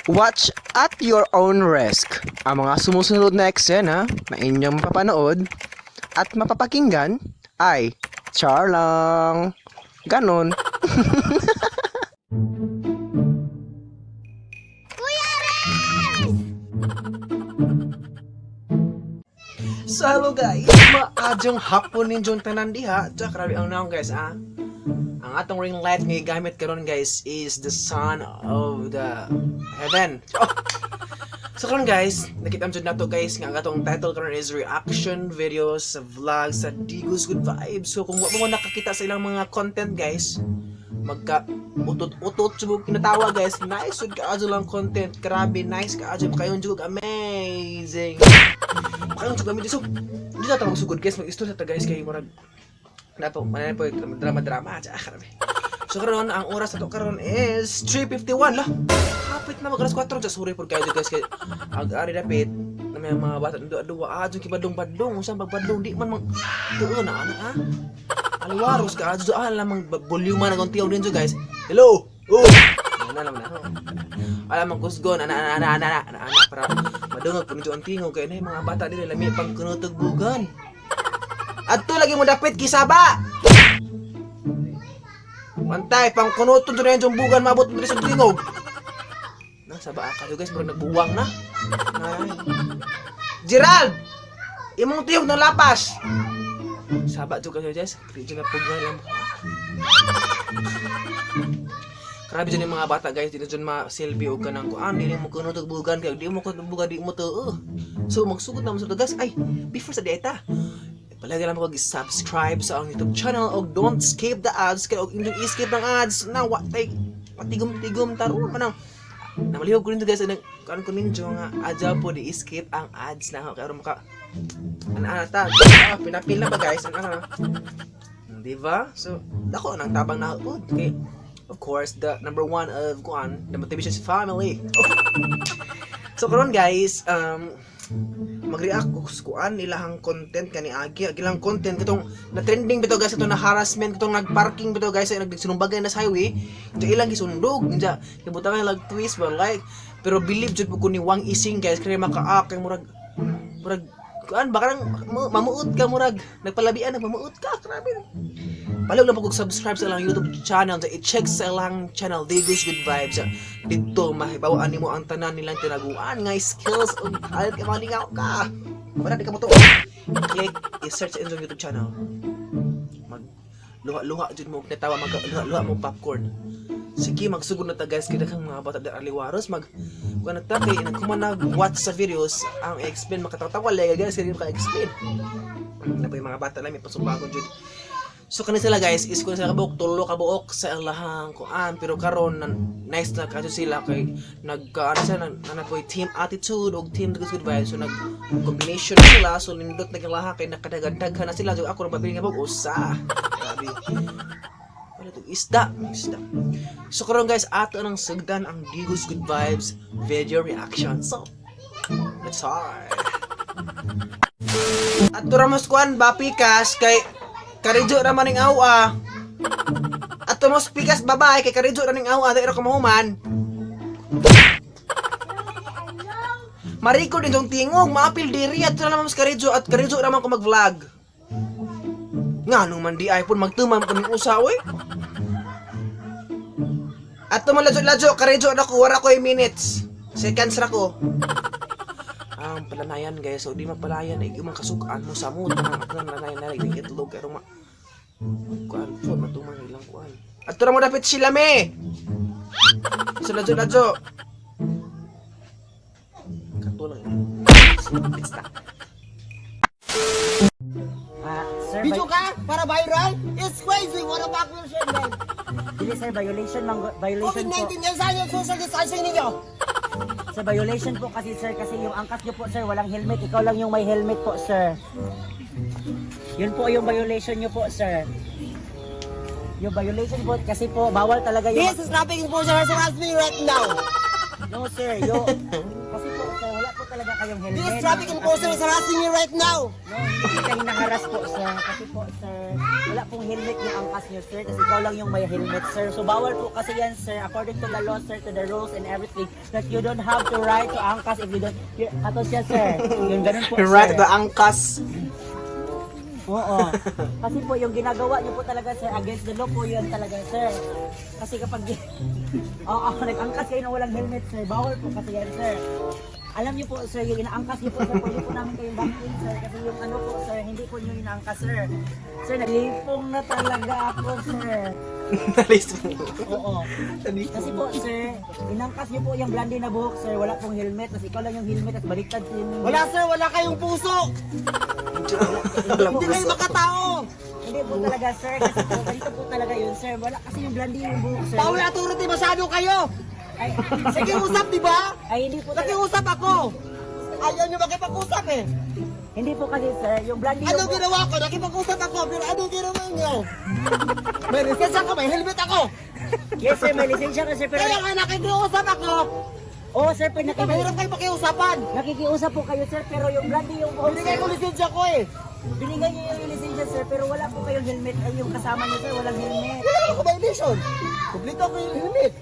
Watch at your own risk. Ang mga sumusunod na eksena na inyong mapapanood at mapapakinggan ay char lang. Ganon. So hello guys, maadyong hapon ninyong tanan diha. Tsaka grabe ang naong guys Ang atong ring light nga gamit karon guys is the son of the heaven. So karon guys, nakita mo nato guys nga ang atong title karon is reaction videos sa vlog sa Digos Good Vibes. So kung wala mo nakakita sa ilang mga content guys, magka utot-utot subog kinatawa guys. Nice jud kaadyo lang content. Grabe nice kaadyo kayon jud amazing. Kayon jud kami so. Di na ta magsugod guys, mag-istorya ta guys kay murag nato manan po drama grabe. So karon ang oras nato karon is 3:51 lah. Hapit na mag-alas 4 just sorry for kayo guys kay ag-ari dapit na may mga bata duwa adyo kibadong-badong usa magbadong di man tuo na ana Alwaros ka adyo lamang volume na kontiyaw din so guys. Hello. Oh. Ana naman ako. Alam ang kusgon ana para madungog pud ang tingog kay nay mga bata dili lami pang kunutugbugan. Adto lagi mo dapit kisaba. Pantay pang kunuton sa yung bugan mabot mo sa tingog. Nasa ba ka guys bro nagbuwang na. Ay. Gerald. Imong tiyog ng lapas. Saba jud kayo guys. Kriyo na pugna lang. Grabe dyan yung mga bata guys, dito dyan ma-selfie o kanang kuan, dili mo kuno tugbugan kay di mo kuno tugbugan di mo tuo. So magsugod na mo sa guys. Ay, before sa dieta. Palagi lang mag-subscribe sa ang YouTube channel o don't skip the ads kaya og inyong i-skip ng ads na watay patigom-tigom taron manang namalihog ko rin guys ang kan ko ninyo nga adya po di skip ang ads na kaya maka ta pinapil na ba guys di ba? So dako nang tabang na okay. Of course the number one of kuan the motivation family. So karon guys mag-react ko kuan ilahang content kani agi ilang content katong na trending bitaw guys katong na harassment katong nagparking bitaw guys ay nagsinumbagay na sa highway ito ilang gisundog ninja kibutangan lag twist ba like pero believe jud ko ni Wang Ising guys kay maka-act kay murag kuan baka nang mamuot ka murag nagpalabian mamuot ka grabe. Palog lang pag-subscribe sa ilang YouTube channel i-check sa ilang channel Digos Good Vibes dito mahibawaan nimo ang tanan nilang tinaguan nga skills ug alit ka malingaw ka wala di ka mo to click i-search sa inyong YouTube channel mag luha jud mo natawa mag luha mo popcorn sige magsugod na ta guys kay daghang mga bata da aliwaros mag kuan ta kay nagkuman nag-watch sa videos ang explain makatatawa lay guys kay ka explain na pa yung mga bata lang may pasumbagon jud. So kani sila guys is kun sila kabuok tulo kabuok sa ilahang kuan pero karon nice na kadto sila kay nagkaano sila na po team attitude og team Digos Good Vibes so nag combination sila so nindot na ilaha kay nakadagan-daghan na sila so ako ra mabiling kabog usa grabe wala to isda. So karon guys ato nang sugdan ang Digos Good Vibes video reaction so let's start. Ato ra mas kuan ba pikas kay Karidyo ra maning awa. At tumos pikas babae kay karidyo ra ning awa dai ra kamahuman. Mariko din tong tingog maapil diri at ra mas karidyo at karidyo ra man ko mag-vlog. Ngano man di iPhone magtumam ko ning usa oy. At tumaladyo karidyo ra ko wara ko minutes. Seconds ra ko. Ang palanayan guys, so di mapalayan ay imong kasukaan mo sa mood ang palanayan na like itlog pero kuan food matumang ilang kuan. At ra mo dapat sila me. So ladyo. Katulang. Sir, Video ka para viral? It's crazy. What about your shit, man? Dili sir, violation po. COVID-19 yan saan yung social distancing ninyo? Sa violation po kasi sir, kasi yung angkas nyo po sir, walang helmet. Ikaw lang yung may helmet po sir. Yun po yung violation nyo po sir. Yung violation po, kasi po, bawal talaga yung... This is nothing for harassing me right now. No sir, kasi po sir, wala po talaga talaga kayong helmet. This traffic enforcer is harassing me right now. No, hindi kayo naharas po, sir. Kasi po, sir, wala pong helmet yung angkas nyo, sir. Kasi ikaw lang yung may helmet, sir. So, bawal po kasi yan, sir. According to the law, sir, to the rules and everything, that you don't have to ride to angkas if you don't... Ato siya, sir. Yung ganun po, sir. Right, the angkas. Oo. Kasi po, yung ginagawa niyo po talaga, sir, against the law po yun talaga, sir. Kasi kapag... Oo, nag-angkas kayo na walang helmet, sir. Bawal po kasi yan, sir. Alam niyo po, sir, yung inaangkas niyo po, sir, pwede po namin kayong backing, sir. Kasi yung ano po, sir, hindi po niyo inaangkas, sir. Sir, nalipong na talaga ako, sir. Nalis mo. Oo. Kasi po, sir, inangkas niyo po yung blondie na buhok, sir. Wala pong helmet. Tapos ikaw lang yung helmet at baliktad yung... Wala sir, wala kayong puso. Hindi kayo makatao. Hindi po talaga, sir. Kasi po, ganito po talaga yun, sir. Wala kasi yung blondie yung buhok, sir. Paul Authority, masyado kayo. Ay, Sige, usap, di ba? ay, hindi po talaga. Nakiusap ako. Ayaw nyo makipag-usap eh. Hindi po kasi, sir. Yung blondie yung Anong ginawa ko? Nakipag-usap ako, pero anong ginawa nyo? May lisensya ako, may helmet ako. Yes, sir. May lisensya ka, sir. Pero... Kaya nga nakikiusap ako. Oo, sir. Mahirap kayo pakiusapan. Nakikiusap po kayo, sir. Pero yung blondie yung buhok, Binigay sir. ko lisensya ko eh. Binigay niyo yung lisensya, sir. Pero wala po kayong helmet. Ay, yung kasama niyo, sir. Walang helmet. Wala ako violation. Kumplito ko yung helmet.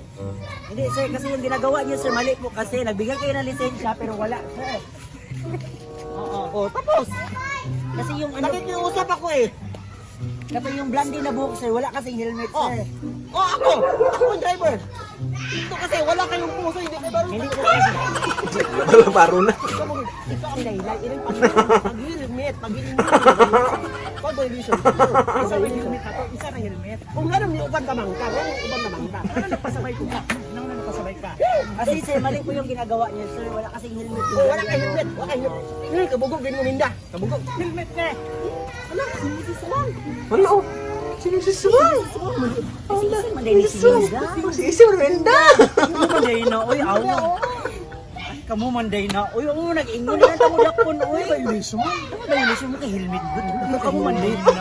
Hindi, sir. Kasi yung ginagawa niyo, sir, mali po kasi. Nagbigay kayo ng lisensya, pero wala, sir. Oo. O, tapos. Kasi yung ano... Nakikiusap ako eh. Kasi yung blondie na buhok, sir. Wala kasing helmet, Oh. sir. O, ako. Ako ang driver. Ito kasi wala kayong puso, hindi ko marunong. Hindi po kasi. Wala paro na. Ito ang dahilan. Ilang pag-helmet. Pag-violation. Isa may helmet ako, isa na helmet. Kung gano'n, may uban kamang ka. Kung uban kamang ka. Ano nagpasabay ko ka? Nang nagpasabay ka? Kasi, sir, mali po yung ginagawa niya, sir. Wala kasing helmet. O, wala kayong helmet. Wala kayong helmet. Kabugog din mo ninda. Kabugog. Helmet ka! Anak, sinisisa lang. Wala oh. Sino si Suwang? Kasi, sir, manday ni Sinida. Si Isi Brenda. Kamu manday na, uy, awa. Ay, kamu manday na. Uy, nag-ingon na tamo dakpon, uy. Violation mo. Violation mo kay helmet good. Kamu manday na.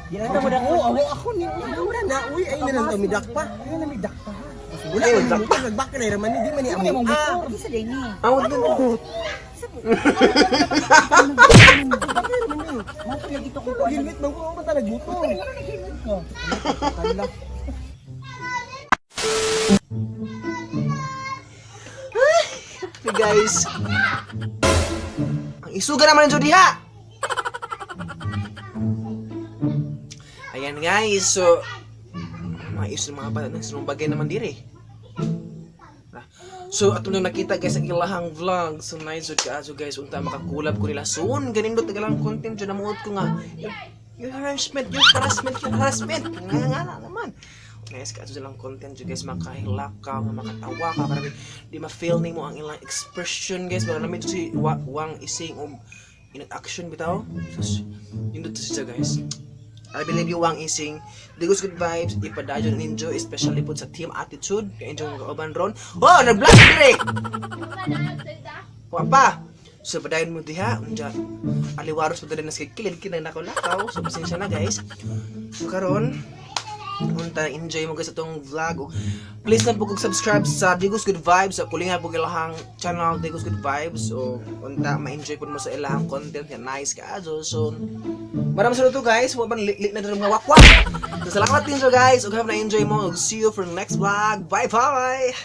Di lang tamo dakpon. Oo, ako ni. Wala na. Uy, ay na lang tumidak pa. Ay na midak pa. Wala Ay, ko midak mo. Nagbak ka na naman. Hindi man ni Ano yung amo. motor? Kasi sa dini. Awag din ko. Motor lagi to kung Helmet bang ko mata nagbuto. Kala. Hey guys. Ang isuga naman ng diha. Ayan guys, so mga isu mga bata ng sinumbagay naman dire. So ato nung nakita guys ang ilahang vlog. So nice jud kaayo guys unta makakulab ko nila soon ganindot tagalang content jud namuot ko nga. Yung harassment. Nga naman. Guys, kaso silang content jud guys makahilak ka, makatawa ka para di ma-feel nimo ang ilang expression guys. Para namin si Wang Ising in action bitaw. So, yun dito siya guys. I believe you Wang Ising. The good vibes, ipadayon ninjo, especially po sa team attitude. Kaya enjoy mga kauban ron. Oh, nag-vlog dire! Wapa! So, padayon mo diha. Unja, aliwaros po din na kilid kinanakaw-lakaw. So, pasensya na guys. So, karon unta enjoy mo guys itong vlog. Please lang po kung subscribe sa Digos Good Vibes. So, kulingan po ilahang channel Digos Good Vibes. So, unta ma-enjoy po mo sa ilahang content nga nice kaayo. So, maraming salamat to guys. Huwag man lit na rin mga wakwak. So, salamat din so guys. Ug have na enjoy mo. See you for the next vlog. Bye bye.